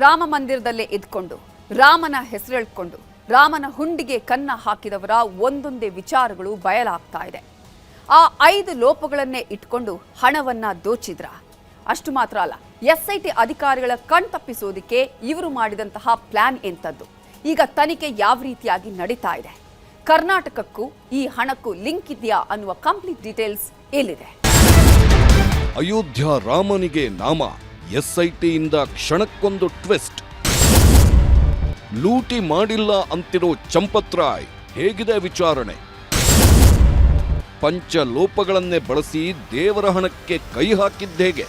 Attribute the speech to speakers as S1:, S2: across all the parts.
S1: ರಾಮ ಮಂದಿರದಲ್ಲೇ ಇದ್ಕೊಂಡು ರಾಮನ ಹೆಸರೆಳ್ಕೊಂಡು ರಾಮನ ಹುಂಡಿಗೆ ಕನ್ನ ಹಾಕಿದವರ ಒಂದೊಂದೇ ವಿಚಾರಗಳು ಬಯಲಾಗ್ತಾ ಇದೆ. ಆ 5 ಲೋಪಗಳನ್ನೇ ಇಟ್ಕೊಂಡು ಹಣವನ್ನ ದೋಚಿದ್ರ. ಅಷ್ಟು ಮಾತ್ರ ಅಲ್ಲ, ಎಸ್ಐಟಿ ಅಧಿಕಾರಿಗಳ ಕಣ್ತಪ್ಪಿಸೋದಕ್ಕೆ ಇವರು ಮಾಡಿದಂತಹ ಪ್ಲಾನ್ ಎಂತದ್ದು, ಈಗ ತನಿಖೆ ಯಾವ ರೀತಿಯಾಗಿ ನಡೀತಾ ಇದೆ, ಕರ್ನಾಟಕಕ್ಕೂ ಈ ಹಣಕ್ಕೂ ಲಿಂಕ್ ಇದೆಯಾ ಅನ್ನುವ ಕಂಪ್ಲೀಟ್ ಡೀಟೇಲ್ಸ್ ಇಲ್ಲಿದೆ.
S2: ಅಯೋಧ್ಯ ರಾಮನಿಗೆ ನಾಮ, ಎಸ್ಐಟಿಯಿಂದ ಕ್ಷಣಕ್ಕೊಂದು ಟ್ವಿಸ್ಟ್. ಲೂಟಿ ಮಾಡಿಲ್ಲ ಅಂತಿರೋ ಚಂಪತ್ರಾಯ್, ಹೇಗಿದೆ ವಿಚಾರಣೆ? ಪಂಚಲೋಪಗಳನ್ನೇ ಬಳಸಿ ದೇವರ ಹಣಕ್ಕೆ ಕೈ ಹಾಕಿದ್ದೇಗೆ?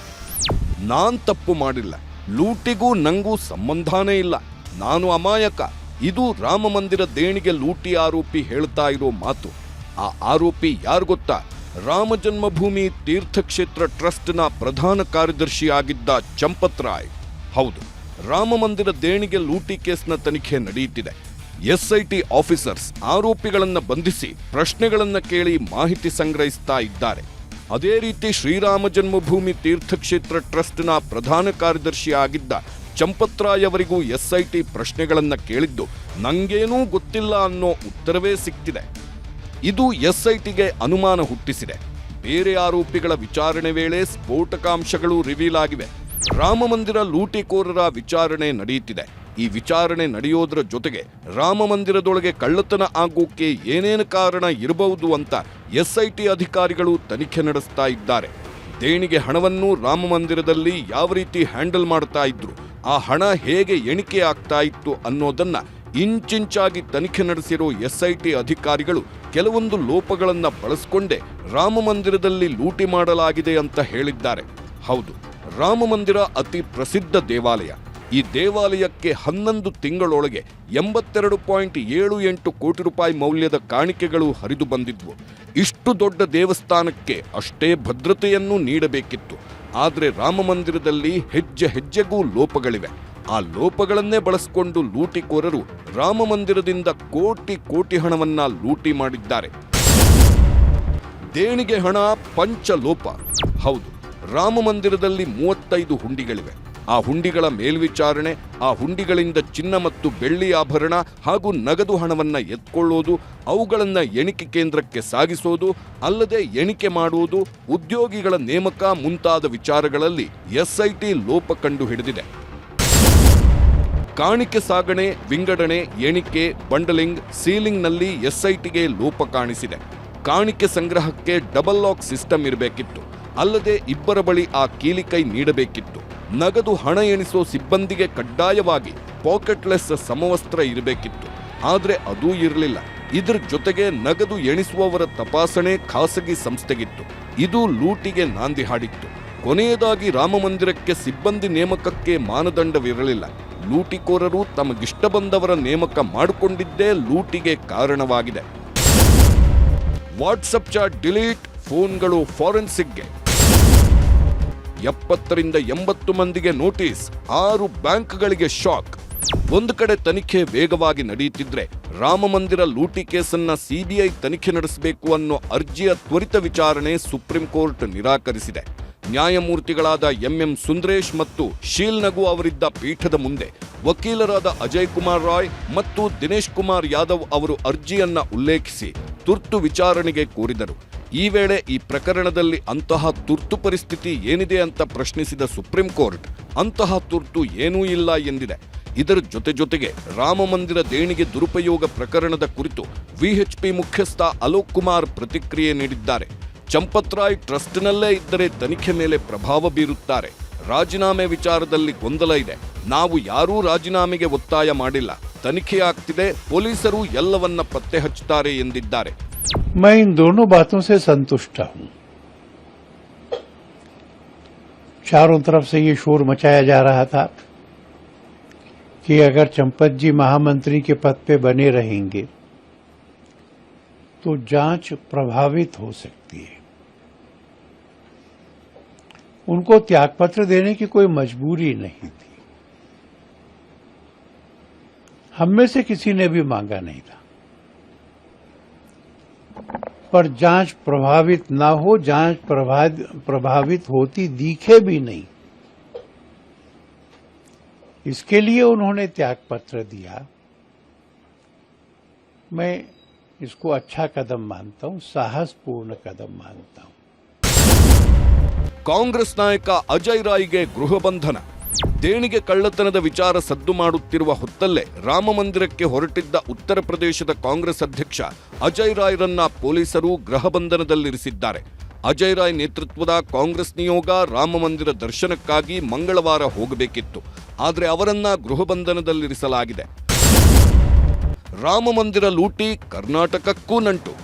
S2: ನಾನ್ ತಪ್ಪು ಮಾಡಿಲ್ಲ, ಲೂಟಿಗೂ ನಂಗೂ ಸಂಬಂಧನೇ ಇಲ್ಲ, ನಾನು ಅಮಾಯಕ. ಇದು ರಾಮ ಮಂದಿರ ದೇಣಿಗೆ ಲೂಟಿ ಆರೋಪಿ ಹೇಳ್ತಾ ಇರೋ ಮಾತು. ಆ ಆರೋಪಿ ಯಾರು ಗೊತ್ತಾ? ರಾಮ ಜನ್ಮಭೂಮಿ ತೀರ್ಥಕ್ಷೇತ್ರ ಟ್ರಸ್ಟ್ನ ಪ್ರಧಾನ ಕಾರ್ಯದರ್ಶಿಯಾಗಿದ್ದ ಚಂಪತ್ರಾಯ್. ಹೌದು, ರಾಮ ಮಂದಿರ ದೇಣಿಗೆ ಲೂಟಿ ಕೇಸ್ನ ತನಿಖೆ ನಡೆಯುತ್ತಿದೆ. ಎಸ್ಐಟಿ ಆಫೀಸರ್ಸ್ ಆರೋಪಿಗಳನ್ನ ಬಂಧಿಸಿ ಪ್ರಶ್ನೆಗಳನ್ನ ಕೇಳಿ ಮಾಹಿತಿ ಸಂಗ್ರಹಿಸ್ತಾ ಇದ್ದಾರೆ. ಅದೇ ರೀತಿ ಶ್ರೀರಾಮ ಜನ್ಮಭೂಮಿ ತೀರ್ಥಕ್ಷೇತ್ರ ಟ್ರಸ್ಟ್ನ ಪ್ರಧಾನ ಕಾರ್ಯದರ್ಶಿ ಆಗಿದ್ದ ಚಂಪತ್ರಾಯ್ ಅವರಿಗೂ ಎಸ್ಐಟಿ ಪ್ರಶ್ನೆಗಳನ್ನ ಕೇಳಿದ್ದು ನಂಗೇನೂ ಗೊತ್ತಿಲ್ಲ ಅನ್ನೋ ಉತ್ತರವೇ ಸಿಕ್ತಿದೆ. ಇದು ಎಸ್ಐಟಿಗೆ ಅನುಮಾನ ಹುಟ್ಟಿಸಿದೆ. ಬೇರೆ ಆರೋಪಿಗಳ ವಿಚಾರಣೆ ವೇಳೆ ಸ್ಫೋಟಕಾಂಶಗಳು ರಿವೀಲ್ ಆಗಿವೆ. ರಾಮ ಮಂದಿರ ಲೂಟಿಕೋರರ ವಿಚಾರಣೆ ನಡೆಯುತ್ತಿದೆ. ಈ ವಿಚಾರಣೆ ನಡೆಯೋದ್ರ ಜೊತೆಗೆ ರಾಮ ಮಂದಿರದೊಳಗೆ ಕಳ್ಳತನ ಆಗೋಕೆ ಏನೇನು ಕಾರಣ ಇರಬಹುದು ಅಂತ ಎಸ್ಐಟಿ ಅಧಿಕಾರಿಗಳು ತನಿಖೆ ನಡೆಸ್ತಾ ಇದ್ದಾರೆ. ದೇಣಿಗೆ ಹಣವನ್ನು ರಾಮ ಮಂದಿರದಲ್ಲಿ ಯಾವ ರೀತಿ ಹ್ಯಾಂಡಲ್ ಮಾಡ್ತಾ ಇದ್ರು, ಆ ಹಣ ಹೇಗೆ ಎಣಿಕೆ ಆಗ್ತಾ ಇತ್ತು ಅನ್ನೋದನ್ನ ಇಂಚಿಂಚಾಗಿ ತನಿಖೆ ನಡೆಸಿರೋ ಎಸ್ಐಟಿ ಅಧಿಕಾರಿಗಳು ಕೆಲವೊಂದು ಲೋಪಗಳನ್ನ ಬಳಸಿಕೊಂಡೇ ರಾಮ ಮಂದಿರದಲ್ಲಿ ಲೂಟಿ ಮಾಡಲಾಗಿದೆ ಅಂತ ಹೇಳಿದ್ದಾರೆ. ಹೌದು, ರಾಮ ಮಂದಿರ ಅತಿ ಪ್ರಸಿದ್ಧ ದೇವಾಲಯ. ಈ ದೇವಾಲಯಕ್ಕೆ 11 ತಿಂಗಳೊಳಗೆ 82.78 ಕೋಟಿ ರೂಪಾಯಿ ಮೌಲ್ಯದ ಕಾಣಿಕೆಗಳು ಹರಿದು ಬಂದಿದ್ವು. ಇಷ್ಟು ದೊಡ್ಡ ದೇವಸ್ಥಾನಕ್ಕೆ ಅಷ್ಟೇ ಭದ್ರತೆಯನ್ನು ನೀಡಬೇಕಿತ್ತು. ಆದರೆ ರಾಮ ಮಂದಿರದಲ್ಲಿ ಹೆಜ್ಜೆ ಹೆಜ್ಜೆಗೂ ಲೋಪಗಳಿವೆ. ಆ ಲೋಪಗಳನ್ನೇ ಬಳಸಿಕೊಂಡು ಲೂಟಿಕೋರರು ರಾಮ ಮಂದಿರದಿಂದ ಕೋಟಿ ಕೋಟಿ ಹಣವನ್ನ ಲೂಟಿ ಮಾಡಿದ್ದಾರೆ. ದೇಣಿಗೆ ಹಣ ಪಂಚಲೋಪ. ಹೌದು, ರಾಮ ಮಂದಿರದಲ್ಲಿ 35 ಹುಂಡಿಗಳಿವೆ. ಆ ಹುಂಡಿಗಳ ಮೇಲ್ವಿಚಾರಣೆ, ಆ ಹುಂಡಿಗಳಿಂದ ಚಿನ್ನ ಮತ್ತು ಬೆಳ್ಳಿ ಆಭರಣ ಹಾಗೂ ನಗದು ಹಣವನ್ನ ಎತ್ಕೊಳ್ಳೋದು, ಅವುಗಳನ್ನ ಎಣಿಕೆ ಕೇಂದ್ರಕ್ಕೆ ಸಾಗಿಸೋದು, ಅಲ್ಲದೆ ಎಣಿಕೆ ಮಾಡುವುದು, ಉದ್ಯೋಗಿಗಳ ನೇಮಕ ಮುಂತಾದ ವಿಚಾರಗಳಲ್ಲಿ ಎಸ್ಐಟಿ ಲೋಪ ಕಂಡು ಹಿಡಿದಿದೆ. ಕಾಣಿಕೆ ಸಾಗಣೆ, ವಿಂಗಡಣೆ, ಎಣಿಕೆ, ಬಂಡಲಿಂಗ್, ಸೀಲಿಂಗ್ನಲ್ಲಿ ಎಸ್ಐಟಿಗೆ ಲೋಪ ಕಾಣಿಸಿದೆ. ಕಾಣಿಕೆ ಸಂಗ್ರಹಕ್ಕೆ ಡಬಲ್ ಲಾಕ್ ಸಿಸ್ಟಮ್ ಇರಬೇಕಿತ್ತು. ಅಲ್ಲದೆ ಇಬ್ಬರ ಬಳಿ ಆ ಕೀಲಿಕೈ ನೀಡಬೇಕಿತ್ತು. ನಗದು ಹಣ ಎಣಿಸೋ ಸಿಬ್ಬಂದಿಗೆ ಕಡ್ಡಾಯವಾಗಿ ಪಾಕೆಟ್ಲೆಸ್ ಸಮವಸ್ತ್ರ ಇರಬೇಕಿತ್ತು. ಆದರೆ ಅದೂ ಇರಲಿಲ್ಲ. ಇದರ ಜೊತೆಗೆ ನಗದು ಎಣಿಸುವವರ ತಪಾಸಣೆ ಖಾಸಗಿ ಸಂಸ್ಥೆಗಿತ್ತು. ಇದು ಲೂಟಿಗೆ ನಾಂದಿ ಹಾಡಿತ್ತು. ಕೊನೆಯದಾಗಿ ರಾಮ ಮಂದಿರಕ್ಕೆ ಸಿಬ್ಬಂದಿ ನೇಮಕಕ್ಕೆ ಮಾನದಂಡವಿರಲಿಲ್ಲ. ಲೂಟಿಕೋರರು ತಮಗಿಷ್ಟ ಬಂದವರ ನೇಮಕ ಮಾಡಿಕೊಂಡಿದ್ದೇ ಲೂಟಿಗೆ ಕಾರಣವಾಗಿದೆ. ವಾಟ್ಸಪ್ ಚಾಟ್ ಡಿಲೀಟ್, ಫೋನ್ಗಳು ಫಾರೆನ್ಸಿಕ್ಗೆ. 70 ರಿಂದ 80 ಮಂದಿಗೆ ನೋಟಿಸ್, 6 ಬ್ಯಾಂಕ್ಗಳಿಗೆ ಶಾಕ್. ಒಂದು ಕಡೆ ತನಿಖೆ ವೇಗವಾಗಿ ನಡೆಯುತ್ತಿದ್ರೆ ರಾಮ ಮಂದಿರ ಲೂಟಿ ಕೇಸನ್ನ ಸಿಬಿಐ ತನಿಖೆ ನಡೆಸಬೇಕು ಅನ್ನೋ ಅರ್ಜಿಯ ತ್ವರಿತ ವಿಚಾರಣೆ ಸುಪ್ರೀಂ ಕೋರ್ಟ್ ನಿರಾಕರಿಸಿದೆ. ನ್ಯಾಯಮೂರ್ತಿಗಳಾದ ಎಂಎಂ ಸುಂದರೇಶ್ ಮತ್ತು ಶೀಲ್ ನಗು ಅವರಿದ್ದ ಪೀಠದ ಮುಂದೆ ವಕೀಲರಾದ ಅಜಯ್ ಕುಮಾರ್ ರಾಯ್ ಮತ್ತು ದಿನೇಶ್ ಕುಮಾರ್ ಯಾದವ್ ಅವರು ಅರ್ಜಿಯನ್ನ ಉಲ್ಲೇಖಿಸಿ ತುರ್ತು ವಿಚಾರಣೆಗೆ ಕೋರಿದರು. ಈ ವೇಳೆ ಈ ಪ್ರಕರಣದಲ್ಲಿ ಅಂತಹ ತುರ್ತು ಪರಿಸ್ಥಿತಿ ಏನಿದೆ ಅಂತ ಪ್ರಶ್ನಿಸಿದ ಸುಪ್ರೀಂ ಕೋರ್ಟ್ ಅಂತಹ ತುರ್ತು ಏನೂ ಇಲ್ಲ ಎಂದಿದೆ. ಇದರ ಜೊತೆಗೆ ರಾಮ ಮಂದಿರ ದೇಣಿಗೆ ದುರುಪಯೋಗ ಪ್ರಕರಣದ ಕುರಿತು ವಿಎಚ್ಪಿ ಮುಖ್ಯಸ್ಥ ಅಲೋಕ್ ಕುಮಾರ್ ಪ್ರತಿಕ್ರಿಯೆ ನೀಡಿದ್ದಾರೆ. ಚಂಪತ್ರಾಯ್ ಟ್ರಸ್ಟ್ನಲ್ಲೇ ಇದ್ದರೆ ತನಿಖೆ ಮೇಲೆ ಪ್ರಭಾವ ಬೀರುತ್ತಾರೆ. ರಾಜೀನಾಮೆ ವಿಚಾರದಲ್ಲಿ ಗೊಂದಲ ಇದೆ. ನಾವು ಯಾರೂ ರಾಜೀನಾಮೆಗೆ ಒತ್ತಾಯ ಮಾಡಿಲ್ಲ. ತನಿಖೆ ಆಗ್ತಿದೆ, ಪೊಲೀಸರು ಎಲ್ಲವನ್ನ ಪತ್ತೆ ಹಚ್ಚುತ್ತಾರೆ ಎಂದಿದ್ದಾರೆ.
S3: मैं इन दोनों बातों से संतुष्ट हूं. चारों तरफ से ये शोर मचाया जा रहा था कि अगर चंपत जी महामंत्री के पद पे बने रहेंगे तो जांच प्रभावित हो सकती है. उनको त्यागपत्र देने की कोई मजबूरी नहीं थी. हम में से किसी ने भी मांगा नहीं था. पर जांच प्रभावित ना हो, जांच प्रभावित होती दिखे भी नहीं, इसके लिए उन्होंने त्याग पत्र दिया। मैं इसको अच्छा कदम मानता हूं, साहसपूर्ण कदम मानता हूं।
S2: ಕಾಂಗ್ರೆಸ್ ನಾಯಕ ಅಜಯ್ ರಾಯ್ಗೆ ಗೃಹ ಬಂಧನ. ದೇಣಿಗೆ ಕಳ್ಳತನದ ವಿಚಾರ ಸದ್ದು ಮಾಡುತ್ತಿರುವ ಹೊತ್ತಲ್ಲೇ ರಾಮ ಮಂದಿರಕ್ಕೆ ಹೊರಟಿದ್ದ ಉತ್ತರ ಪ್ರದೇಶದ ಕಾಂಗ್ರೆಸ್ ಅಧ್ಯಕ್ಷ ಅಜಯ್ ರಾಯ್ರನ್ನ ಪೊಲೀಸರು ಗೃಹ ಬಂಧನದಲ್ಲಿರಿಸಿದ್ದಾರೆ. ಅಜಯ್ ರಾಯ್ ನೇತೃತ್ವದ ಕಾಂಗ್ರೆಸ್ ನಿಯೋಗ ರಾಮ ಮಂದಿರ ದರ್ಶನಕ್ಕಾಗಿ ಮಂಗಳವಾರ ಹೋಗಬೇಕಿತ್ತು. ಆದರೆ ಅವರನ್ನ ಗೃಹ ಬಂಧನದಲ್ಲಿರಿಸಲಾಗಿದೆ. ರಾಮ ಮಂದಿರ ಲೂಟಿ ಕರ್ನಾಟಕಕ್ಕೂ ನಂಟು.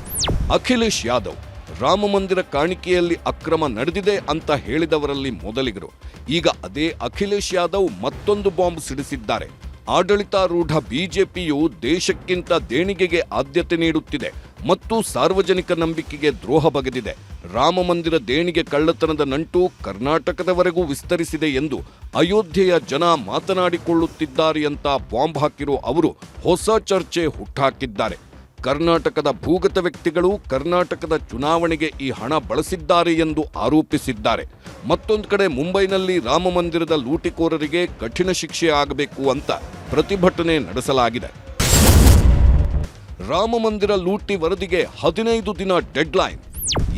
S2: ಅಖಿಲೇಶ್ ಯಾದವ್ ರಾಮ ಮಂದಿರ ಕಾಣಿಕೆಯಲ್ಲಿ ಅಕ್ರಮ ನಡೆದಿದೆ ಅಂತ ಹೇಳಿದವರಲ್ಲಿ ಮೊದಲಿಗರು. ಈಗ ಅದೇ ಅಖಿಲೇಶ್ ಯಾದವ್ ಮತ್ತೊಂದು ಬಾಂಬ್ ಸಿಡಿಸಿದ್ದಾರೆ. ಆಡಳಿತಾರೂಢ ಬಿಜೆಪಿಯು ದೇಶಕ್ಕಿಂತ ದೇಣಿಗೆಗೆ ಆದ್ಯತೆ ನೀಡುತ್ತಿದೆ ಮತ್ತು ಸಾರ್ವಜನಿಕ ನಂಬಿಕೆಗೆ ದ್ರೋಹ ಬಗೆದಿದೆ. ರಾಮ ಮಂದಿರ ದೇಣಿಗೆ ಕಳ್ಳತನದ ನಂಟು ಕರ್ನಾಟಕದವರೆಗೂ ವಿಸ್ತರಿಸಿದೆ ಎಂದು ಅಯೋಧ್ಯೆಯ ಜನ ಮಾತನಾಡಿಕೊಳ್ಳುತ್ತಿದ್ದಾರೆ ಅಂತ ಬಾಂಬ್ ಹಾಕಿರೋ ಅವರು ಹೊಸ ಚರ್ಚೆ ಹುಟ್ಟಾಕಿದ್ದಾರೆ. ಕರ್ನಾಟಕದ ಭೂಗತ ವ್ಯಕ್ತಿಗಳು ಕರ್ನಾಟಕದ ಚುನಾವಣೆಗೆ ಈ ಹಣ ಬಳಸಿದ್ದಾರೆ ಎಂದು ಆರೋಪಿಸಿದ್ದಾರೆ. ಮತ್ತೊಂದು ಕಡೆ ಮುಂಬೈನಲ್ಲಿ ರಾಮ ಮಂದಿರದ ಲೂಟಿಕೋರರಿಗೆ ಕಠಿಣ ಶಿಕ್ಷೆ ಆಗಬೇಕು ಅಂತ ಪ್ರತಿಭಟನೆ ನಡೆಸಲಾಗಿದೆ. ರಾಮ ಮಂದಿರ ಲೂಟಿ ವರದಿಗೆ 15 ದಿನ ಡೆಡ್ಲೈನ್.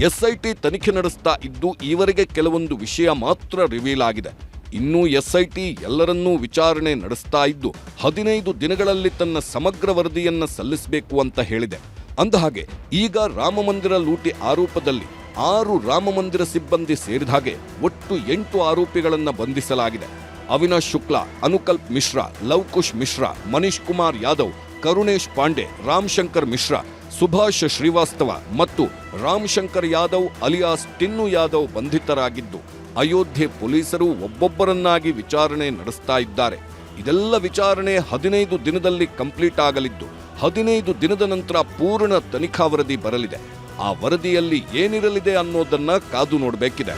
S2: ಎಸ್ಐಟಿ ತನಿಖೆ ನಡೆಸ್ತಾ ಇದ್ದು ಈವರೆಗೆ ಕೆಲವೊಂದು ವಿಷಯ ಮಾತ್ರ ರಿವೀಲ್ ಆಗಿದೆ. ಇನ್ನೂ ಎಸ್ಐಟಿ ಎಲ್ಲರನ್ನೂ ವಿಚಾರಣೆ ನಡೆಸ್ತಾ ಇದ್ದು 15 ದಿನಗಳಲ್ಲಿ ತನ್ನ ಸಮಗ್ರ ವರದಿಯನ್ನ ಸಲ್ಲಿಸಬೇಕು ಅಂತ ಹೇಳಿದೆ. ಅಂದಹಾಗೆ ಈಗ ರಾಮ ಮಂದಿರ ಲೂಟಿ ಆರೋಪದಲ್ಲಿ 6 ರಾಮ ಮಂದಿರ ಸಿಬ್ಬಂದಿ ಸೇರಿದ ಹಾಗೆ ಒಟ್ಟು 8 ಆರೋಪಿಗಳನ್ನ ಬಂಧಿಸಲಾಗಿದೆ. ಅವಿನಾಶ್ ಶುಕ್ಲಾ, ಅನುಕಲ್ಪ್ ಮಿಶ್ರಾ, ಲವ್ಕುಶ್ ಮಿಶ್ರಾ, ಮನೀಶ್ ಕುಮಾರ್ ಯಾದವ್, ಕರುಣೇಶ್ ಪಾಂಡೆ, ರಾಮ್ ಶಂಕರ್ ಮಿಶ್ರಾ, ಸುಭಾಷ್ ಶ್ರೀವಾಸ್ತವ ಮತ್ತು ರಾಮ್ ಶಂಕರ್ ಯಾದವ್ ಅಲಿಯಾಸ್ ಟಿನ್ನು ಯಾದವ್ ಬಂಧಿತರಾಗಿದ್ದು ಅಯೋಧ್ಯೆ ಪೊಲೀಸರು ಒಬ್ಬೊಬ್ಬರನ್ನಾಗಿ ವಿಚಾರಣೆ ನಡೆಸ್ತಾ ಇದ್ದಾರೆ. ಇದೆಲ್ಲ ವಿಚಾರಣೆ 15 ದಿನದಲ್ಲಿ ಕಂಪ್ಲೀಟ್ ಆಗಲಿದ್ದು 15 ದಿನದ ನಂತರ ಪೂರ್ಣ ತನಿಖಾ ವರದಿ ಬರಲಿದೆ. ಆ ವರದಿಯಲ್ಲಿ ಏನಿರಲಿದೆ ಅನ್ನೋದನ್ನ ಕಾದು ನೋಡಬೇಕಿದೆ.